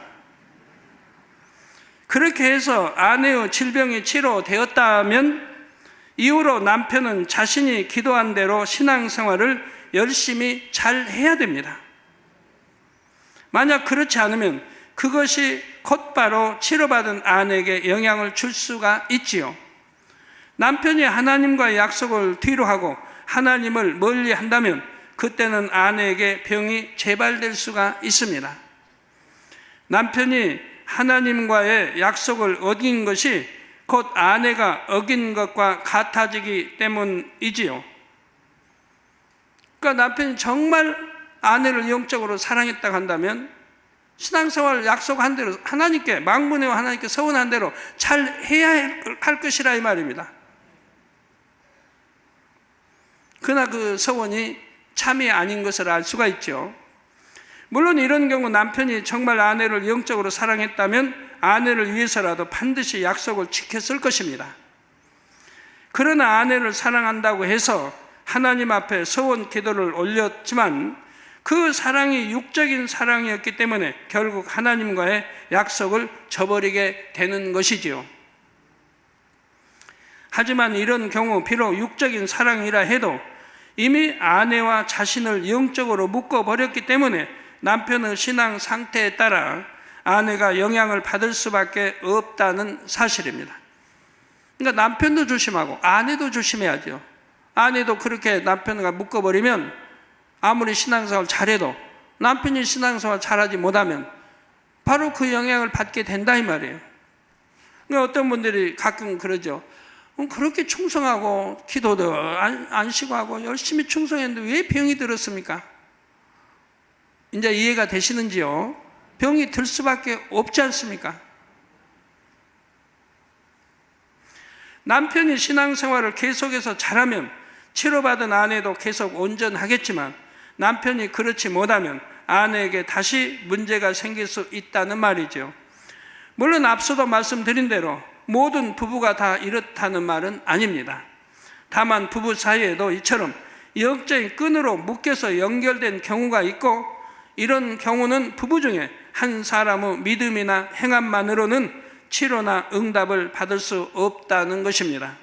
그렇게 해서 아내의 질병이 치료되었다면 이후로 남편은 자신이 기도한 대로 신앙생활을 열심히 잘 해야 됩니다. 만약 그렇지 않으면 그것이 곧바로 치료받은 아내에게 영향을 줄 수가 있지요. 남편이 하나님과의 약속을 뒤로 하고 하나님을 멀리 한다면 그때는 아내에게 병이 재발될 수가 있습니다. 남편이 하나님과의 약속을 어긴 것이 곧 아내가 어긴 것과 같아지기 때문이지요. 그러니까 남편이 정말 아내를 영적으로 사랑했다고 한다면 신앙생활 약속한 대로 하나님께 망문회와 하나님께 서원한 대로 잘 해야 할 것이라 이 말입니다. 그러나 그 서원이 참이 아닌 것을 알 수가 있죠. 물론 이런 경우 남편이 정말 아내를 영적으로 사랑했다면 아내를 위해서라도 반드시 약속을 지켰을 것입니다. 그러나 아내를 사랑한다고 해서 하나님 앞에 서원 기도를 올렸지만 그 사랑이 육적인 사랑이었기 때문에 결국 하나님과의 약속을 저버리게 되는 것이지요. 하지만 이런 경우 비록 육적인 사랑이라 해도 이미 아내와 자신을 영적으로 묶어버렸기 때문에 남편의 신앙 상태에 따라 아내가 영향을 받을 수밖에 없다는 사실입니다. 그러니까 남편도 조심하고 아내도 조심해야죠. 아내도 그렇게 남편과 묶어버리면 아무리 신앙생활 잘해도 남편이 신앙생활 잘하지 못하면 바로 그 영향을 받게 된다 이 말이에요. 그러니까 어떤 분들이 가끔 그러죠. 그렇게 충성하고 기도도 안 쉬고 하고 열심히 충성했는데 왜 병이 들었습니까? 이제 이해가 되시는지요? 병이 들 수밖에 없지 않습니까? 남편이 신앙생활을 계속해서 잘하면 치료받은 아내도 계속 온전하겠지만 남편이 그렇지 못하면 아내에게 다시 문제가 생길 수 있다는 말이죠. 물론 앞서도 말씀드린 대로 모든 부부가 다 이렇다는 말은 아닙니다. 다만 부부 사이에도 이처럼 영적인 끈으로 묶여서 연결된 경우가 있고 이런 경우는 부부 중에 한 사람의 믿음이나 행함만으로는 치료나 응답을 받을 수 없다는 것입니다.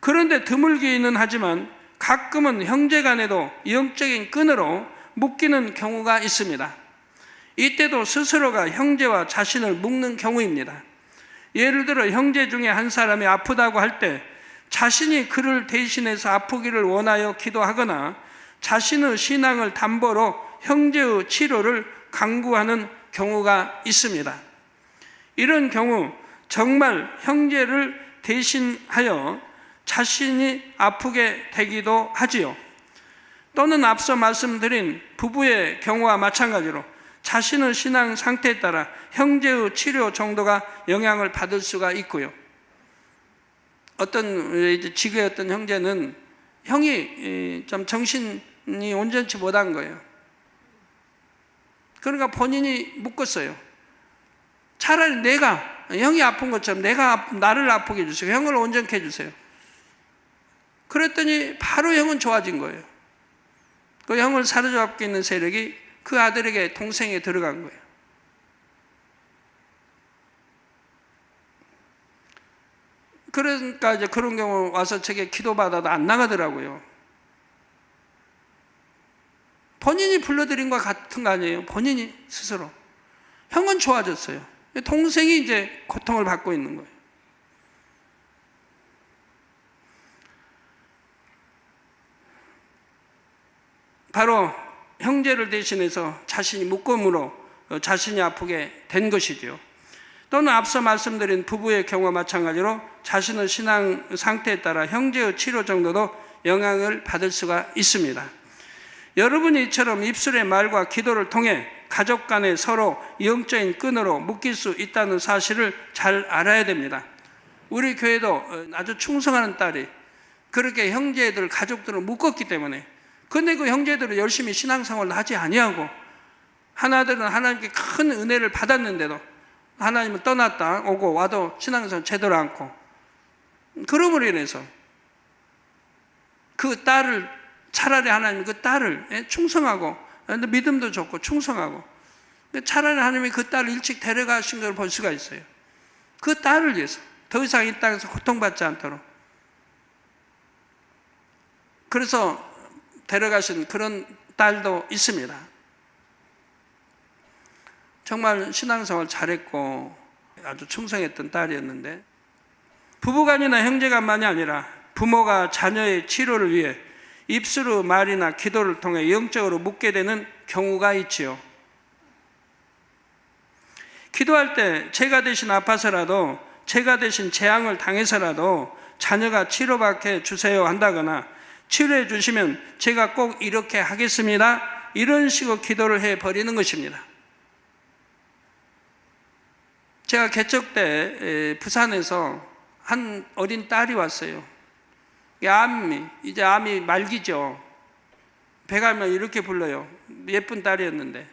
그런데 드물기는 하지만 가끔은 형제간에도 영적인 끈으로 묶이는 경우가 있습니다. 이때도 스스로가 형제와 자신을 묶는 경우입니다. 예를 들어 형제 중에 한 사람이 아프다고 할 때 자신이 그를 대신해서 아프기를 원하여 기도하거나 자신의 신앙을 담보로 형제의 치료를 강구하는 경우가 있습니다. 이런 경우 정말 형제를 대신하여 자신이 아프게 되기도 하지요. 또는 앞서 말씀드린 부부의 경우와 마찬가지로 자신의 신앙 상태에 따라 형제의 치료 정도가 영향을 받을 수가 있고요. 지구의 어떤 형제는 형이 좀 정신이 온전치 못한 거예요. 그러니까 본인이 묶었어요. 차라리 형이 아픈 것처럼 나를 아프게 해주세요. 형을 온전케 해주세요. 그랬더니 바로 형은 좋아진 거예요. 그 형을 사로잡고 있는 세력이 그 아들에게 동생에 들어간 거예요. 그러니까 이제 그런 경우 와서 저게 기도받아도 안 나가더라고요. 본인이 불러들인 것 같은 거 아니에요? 본인이 스스로. 형은 좋아졌어요. 동생이 이제 고통을 받고 있는 거예요. 바로 형제를 대신해서 자신이 묶음으로 자신이 아프게 된 것이지요. 또는 앞서 말씀드린 부부의 경우와 마찬가지로 자신의 신앙 상태에 따라 형제의 치료 정도도 영향을 받을 수가 있습니다. 여러분이 이처럼 입술의 말과 기도를 통해 가족 간에 서로 영적인 끈으로 묶일 수 있다는 사실을 잘 알아야 됩니다. 우리 교회도 아주 충성하는 딸이 그렇게 형제들, 가족들을 묶었기 때문에, 근데 그 형제들은 열심히 신앙생활을 하지 아니하고 하나들은 하나님께 큰 은혜를 받았는데도 하나님은 떠났다 오고 와도 신앙생활 제대로 않고, 그러므로 인해서 그 딸을, 차라리 하나님 그 딸을 충성하고 믿음도 좋고 충성하고, 차라리 하나님이 그 딸을 일찍 데려가신 걸 볼 수가 있어요. 그 딸을 위해서 더 이상 이 땅에서 고통받지 않도록. 그래서 데려가신 그런 딸도 있습니다. 정말 신앙생활 잘했고 아주 충성했던 딸이었는데, 부부간이나 형제간만이 아니라 부모가 자녀의 치료를 위해 입술의 말이나 기도를 통해 영적으로 묶게 되는 경우가 있지요. 기도할 때 제가 대신 아파서라도, 제가 대신 재앙을 당해서라도 자녀가 치료받게 주세요 한다거나, 치료해 주시면 제가 꼭 이렇게 하겠습니다, 이런 식으로 기도를 해버리는 것입니다. 제가 개척 때 부산에서 한 어린 딸이 왔어요. 이제 암이 말기죠. 배가면 이렇게 불러요. 예쁜 딸이었는데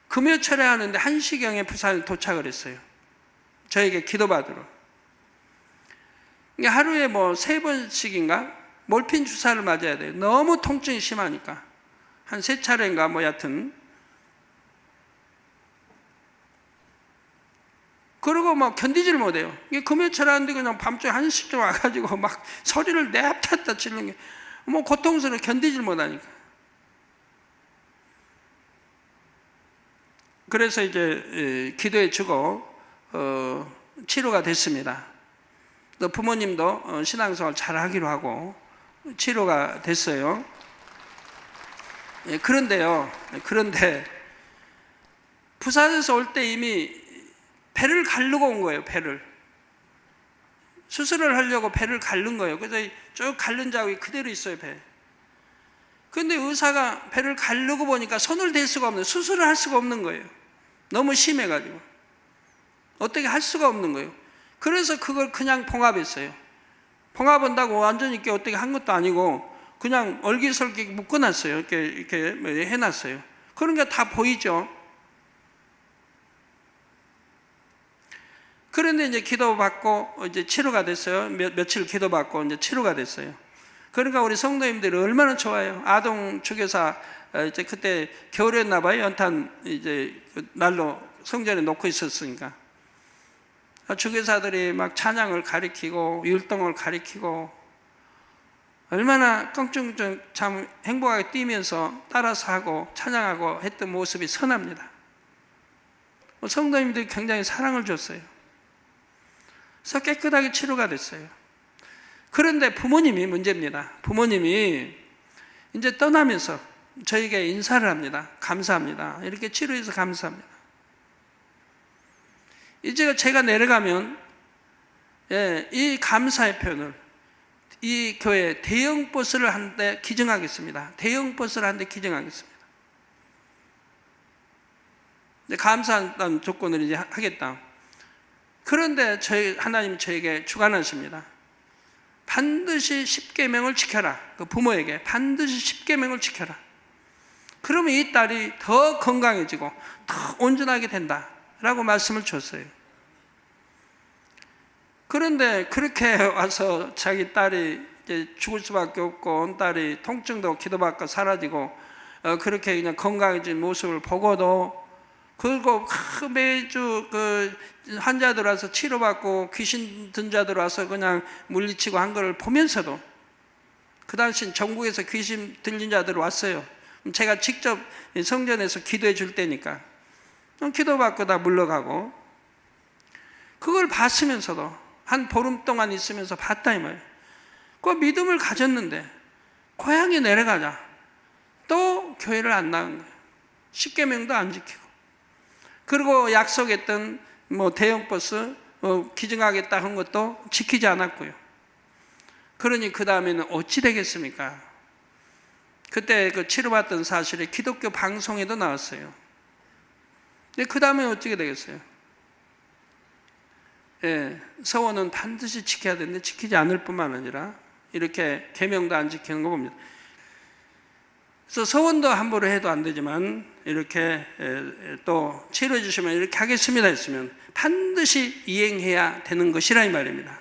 금요 철회하는데 1시경에 부산에 도착을 했어요. 저에게 기도받으러. 하루에 뭐 3번씩인가 몰핀 주사를 맞아야 돼요. 너무 통증이 심하니까. 한 3차례인가 뭐 여튼. 그리고 막 견디지를 못해요. 이게 금요 철회하는데 그냥 밤중에 1시쯤 와가지고 막 소리를 내뱉다 치는 게 뭐 고통스러워 견디지를 못하니까. 그래서 이제 기도해 주고 치료가 됐습니다. 또 부모님도 신앙생활 잘 하기로 하고 치료가 됐어요. 그런데 부산에서 올 때 이미 배를 가르고 온 거예요. 배를 수술을 하려고 배를 가른 거예요. 그래서 쭉 가른 자국이 그대로 있어요. 배. 그런데 의사가 배를 가르고 보니까 손을 댈 수가 없는, 수술을 할 수가 없는 거예요. 너무 심해가지고 어떻게 할 수가 없는 거예요. 그래서 그걸 그냥 봉합했어요. 봉합한다고 완전히 이렇게 어떻게 한 것도 아니고 그냥 얼기설기 묶어놨어요. 이렇게 해놨어요. 그런 게 다 보이죠. 그런데 이제 기도받고 이제 치료가 됐어요. 며칠 기도받고 이제 치료가 됐어요. 그러니까 우리 성도님들이 얼마나 좋아요. 아동 주교사 이제 그때 겨울이었나 봐요. 연탄 이제 날로 성전에 놓고 있었으니까 주교사들이 막 찬양을 가리키고 율동을 가리키고 얼마나 껑충충 참 행복하게 뛰면서 따라서 하고 찬양하고 했던 모습이 선합니다. 성도님들이 굉장히 사랑을 줬어요. 그래서 깨끗하게 치료가 됐어요. 그런데 부모님이 문제입니다. 부모님이 이제 떠나면서 저에게 인사를 합니다. 감사합니다. 이렇게 치료해서 감사합니다. 이제 제가 내려가면 이 감사의 표현을 이 교회 대형 버스를 한 대 기증하겠습니다. 대형 버스를 한 대 기증하겠습니다. 이제 감사한 조건을 이제 하겠다. 그런데 하나님 저에게 주관하십니다. 반드시 십계명을 지켜라. 그 부모에게 반드시 십계명을 지켜라. 그러면 이 딸이 더 건강해지고 더 온전하게 된다라고 말씀을 줬어요. 그런데 그렇게 와서 자기 딸이 이제 죽을 수밖에 없고 온 딸이 통증도 기도받고 사라지고 그렇게 그냥 건강해진 모습을 보고도, 그리고 매주 그 환자들 와서 치료받고 귀신 든 자들 와서 그냥 물리치고 한 걸 보면서도, 그 당시 전국에서 귀신 들린 자들 왔어요. 제가 직접 성전에서 기도해 줄 때니까 기도받고 다 물러가고, 그걸 봤으면서도 한 보름 동안 있으면서 봤다 이 말이에요. 그 믿음을 가졌는데 고향에 내려가자 또 교회를 안 나간 거예요. 십계명도 안 지키고. 그리고 약속했던 대형 버스 기증하겠다 한 것도 지키지 않았고요. 그러니 그 다음에는 어찌 되겠습니까? 그때 그 치료받던 사실이 기독교 방송에도 나왔어요. 근데 그 다음에 어떻게 되겠어요? 예, 서원은 반드시 지켜야 되는데 지키지 않을 뿐만 아니라 이렇게 계명도 안 지키는 거 봅니다. 그래서 서원도 함부로 해도 안 되지만 이렇게 또 치료해 주시면 이렇게 하겠습니다 했으면 반드시 이행해야 되는 것이라 이 말입니다.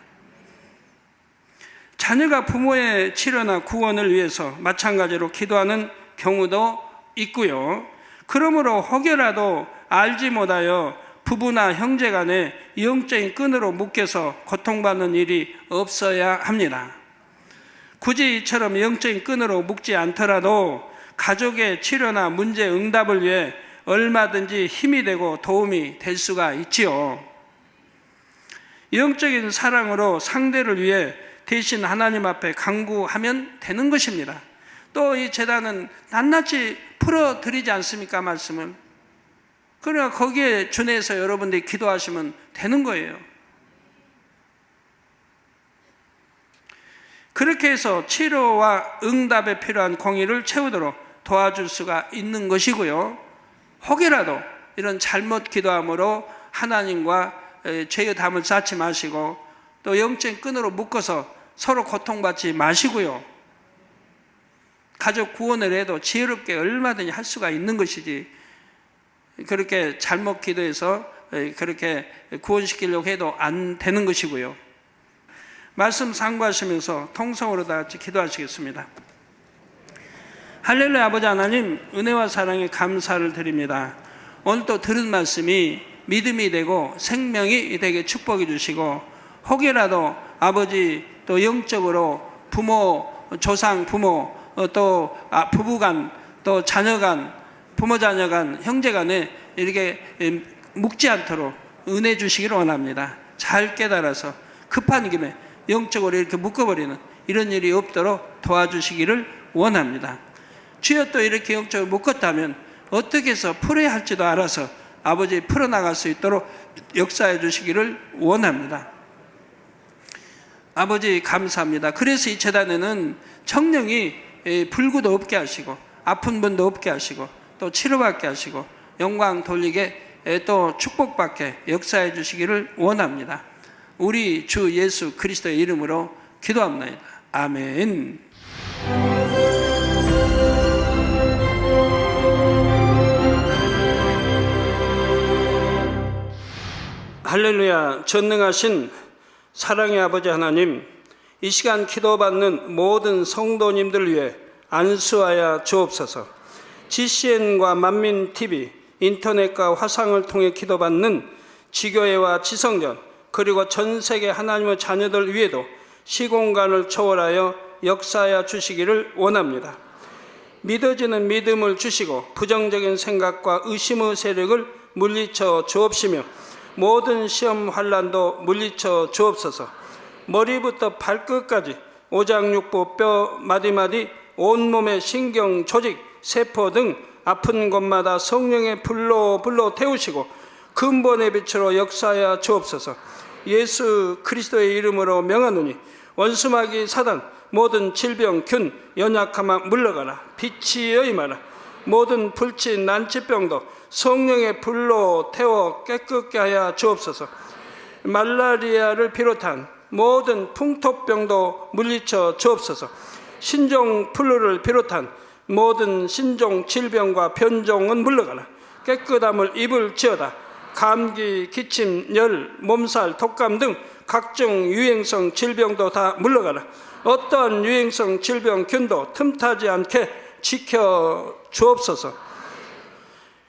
자녀가 부모의 치료나 구원을 위해서 마찬가지로 기도하는 경우도 있고요. 그러므로 혹여라도 알지 못하여 부부나 형제 간에 영적인 끈으로 묶여서 고통받는 일이 없어야 합니다. 굳이 이처럼 영적인 끈으로 묶지 않더라도 가족의 치료나 문제 응답을 위해 얼마든지 힘이 되고 도움이 될 수가 있지요. 영적인 사랑으로 상대를 위해 대신 하나님 앞에 간구하면 되는 것입니다. 또 이 제단은 낱낱이 풀어드리지 않습니까? 말씀을. 그러니까 거기에 준해서 여러분들이 기도하시면 되는 거예요. 그렇게 해서 치료와 응답에 필요한 공의를 채우도록 도와줄 수가 있는 것이고요. 혹이라도 이런 잘못 기도함으로 하나님과 죄의 담을 쌓지 마시고 또 영적인 끈으로 묶어서 서로 고통받지 마시고요. 가족 구원을 해도 지혜롭게 얼마든지 할 수가 있는 것이지 그렇게 잘못 기도해서 그렇게 구원시키려고 해도 안 되는 것이고요. 말씀 상고하시면서 통성으로 다 같이 기도하시겠습니다. 할렐루야. 아버지 하나님, 은혜와 사랑에 감사를 드립니다. 오늘 또 들은 말씀이 믿음이 되고 생명이 되게 축복해 주시고 혹이라도 아버지 또 영적으로 부모, 조상 부모 또 부부간 또 자녀간 부모 자녀간 형제간에 이렇게 묶지 않도록 은혜 주시기를 원합니다. 잘 깨달아서 급한 김에 영적으로 이렇게 묶어버리는 이런 일이 없도록 도와주시기를 원합니다. 주여 또 이렇게 영적으로 묶었다면 어떻게 해서 풀어야 할지도 알아서 아버지 풀어나갈 수 있도록 역사해 주시기를 원합니다. 아버지 감사합니다. 그래서 이 재단에는 청령이 불구도 없게 하시고 아픈 분도 없게 하시고 또 치료받게 하시고 영광 돌리게 또 축복받게 역사해 주시기를 원합니다. 우리 주 예수 그리스도의 이름으로 기도합니다. 아멘. 할렐루야. 전능하신 사랑의 아버지 하나님, 이 시간 기도받는 모든 성도님들 위해 안수하여 주옵소서. GCN과 만민TV, 인터넷과 화상을 통해 기도받는 지교회와 지성전 그리고 전 세계 하나님의 자녀들 위에도 시공간을 초월하여 역사하여 주시기를 원합니다. 믿어지는 믿음을 주시고 부정적인 생각과 의심의 세력을 물리쳐 주옵시며 모든 시험 환난도 물리쳐 주옵소서. 머리부터 발끝까지 오장육부 뼈 마디마디 온몸의 신경 조직 세포 등 아픈 곳마다 성령의 불로 태우시고 근본의 빛으로 역사하여 주옵소서. 예수 그리스도의 이름으로 명하노니 원수마귀 사단 모든 질병 균 연약함아 물러가라. 빛이 임하라. 모든 불치 난치병도 성령의 불로 태워 깨끗게 하여 주옵소서. 말라리아를 비롯한 모든 풍토병도 물리쳐 주옵소서. 신종 플루를 비롯한 모든 신종 질병과 변종은 물러가라. 깨끗함을 입을지어다. 감기, 기침, 열, 몸살, 독감 등 각종 유행성 질병도 다 물러가라. 어떠한 유행성 질병 균도 틈타지 않게 지켜 주옵소서.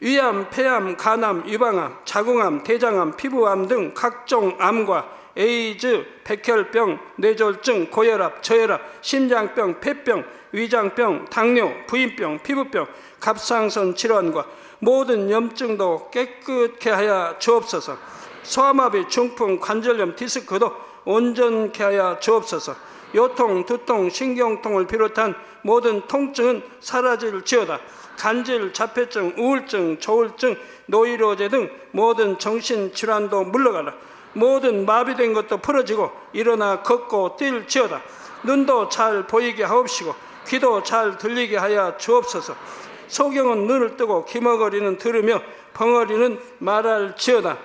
위암, 폐암, 간암, 유방암, 자궁암, 대장암, 피부암 등 각종 암과 에이즈, 백혈병, 뇌졸중, 고혈압, 저혈압, 심장병, 폐병, 위장병, 당뇨, 부인병, 피부병, 갑상선 질환과 모든 염증도 깨끗게 하여 주옵소서. 소아마비, 중풍, 관절염, 디스크도 온전케 하여 주옵소서. 요통, 두통, 신경통을 비롯한 모든 통증은 사라질지어다. 간질, 자폐증, 우울증, 조울증, 노이로제 등 모든 정신질환도 물러가라. 모든 마비된 것도 풀어지고 일어나 걷고 뛸지어다. 눈도 잘 보이게 하옵시고 귀도 잘 들리게 하여 주옵소서. 소경은 눈을 뜨고 기머거리는 들으며 벙어리는 말할지어다.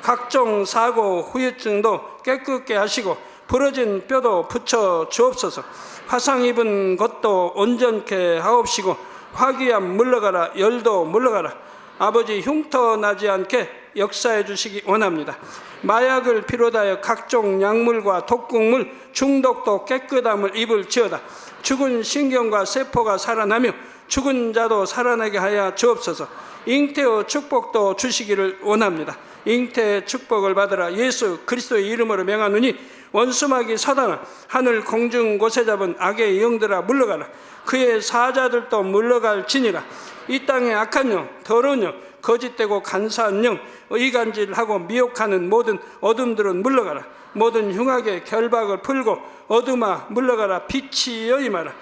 각종 사고, 후유증도 깨끗게 하시고 부러진 뼈도 붙여 주옵소서. 화상 입은 것도 온전케 하옵시고 화기암 물러가라. 열도 물러가라. 아버지 흉터 나지 않게 역사해 주시기 원합니다. 마약을 비롯하여 각종 약물과 독극물 중독도 깨끗함을 입을지어다. 죽은 신경과 세포가 살아나며 죽은 자도 살아나게 하여 주옵소서. 잉태의 축복도 주시기를 원합니다. 잉태의 축복을 받으라. 예수 그리스도의 이름으로 명하노니 원수마귀 사단아, 하늘 공중 곳에 잡은 악의 영들아 물러가라. 그의 사자들도 물러갈지니라. 이 땅의 악한 영, 더러운 영, 거짓되고 간사한 영, 이간질하고 미혹하는 모든 어둠들은 물러가라. 모든 흉악의 결박을 풀고 어둠아 물러가라. 빛이여 임하라.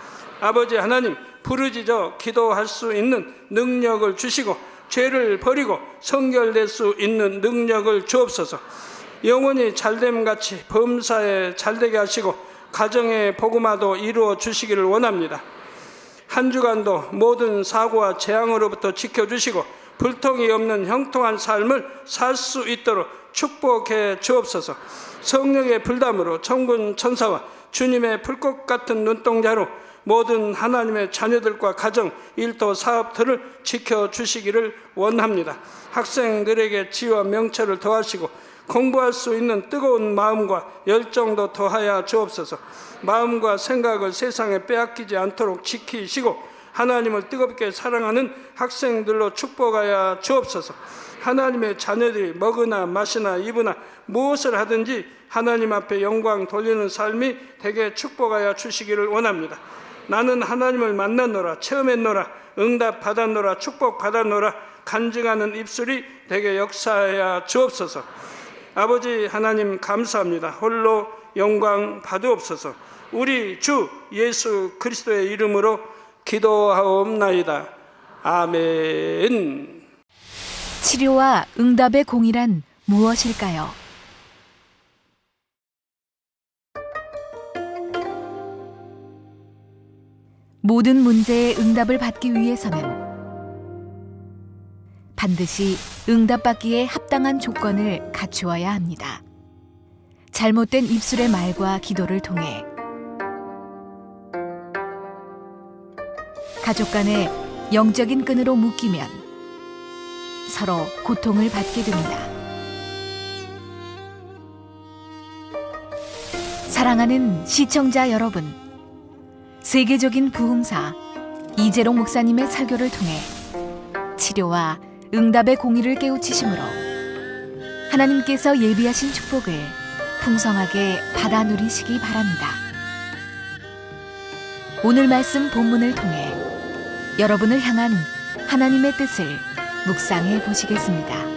아버지 하나님, 부르짖어 기도할 수 있는 능력을 주시고 죄를 버리고 성결될 수 있는 능력을 주옵소서. 영원히 잘됨같이 범사에 잘되게 하시고 가정의 복음화도 이루어 주시기를 원합니다. 한 주간도 모든 사고와 재앙으로부터 지켜주시고 불통이 없는 형통한 삶을 살 수 있도록 축복해 주옵소서. 성령의 불담으로 천군 천사와 주님의 불꽃 같은 눈동자로 모든 하나님의 자녀들과 가정, 일도, 사업들을 지켜주시기를 원합니다. 학생들에게 지혜와 명철을 더하시고 공부할 수 있는 뜨거운 마음과 열정도 더하여 주옵소서. 마음과 생각을 세상에 빼앗기지 않도록 지키시고 하나님을 뜨겁게 사랑하는 학생들로 축복하여 주옵소서. 하나님의 자녀들이 먹으나 마시나 입으나 무엇을 하든지 하나님 앞에 영광 돌리는 삶이 되게 축복하여 주시기를 원합니다. 나는 하나님을 만났노라, 체험했노라, 응답 받았노라, 축복 받았노라 간증하는 입술이 되게 역사하여 주옵소서. 아버지 하나님 감사합니다. 홀로 영광 받으옵소서. 우리 주 예수 그리스도의 이름으로 기도하옵나이다. 아멘. 치료와 응답의 공이란 무엇일까요? 모든 문제의 응답을 받기 위해서는 반드시 응답받기에 합당한 조건을 갖추어야 합니다. 잘못된 입술의 말과 기도를 통해 가족 간의 영적인 끈으로 묶이면 서로 고통을 받게 됩니다. 사랑하는 시청자 여러분, 세계적인 부흥사 이재롱 목사님의 설교를 통해 치료와 응답의 공의를 깨우치심으로 하나님께서 예비하신 축복을 풍성하게 받아 누리시기 바랍니다. 오늘 말씀 본문을 통해 여러분을 향한 하나님의 뜻을 묵상해 보시겠습니다.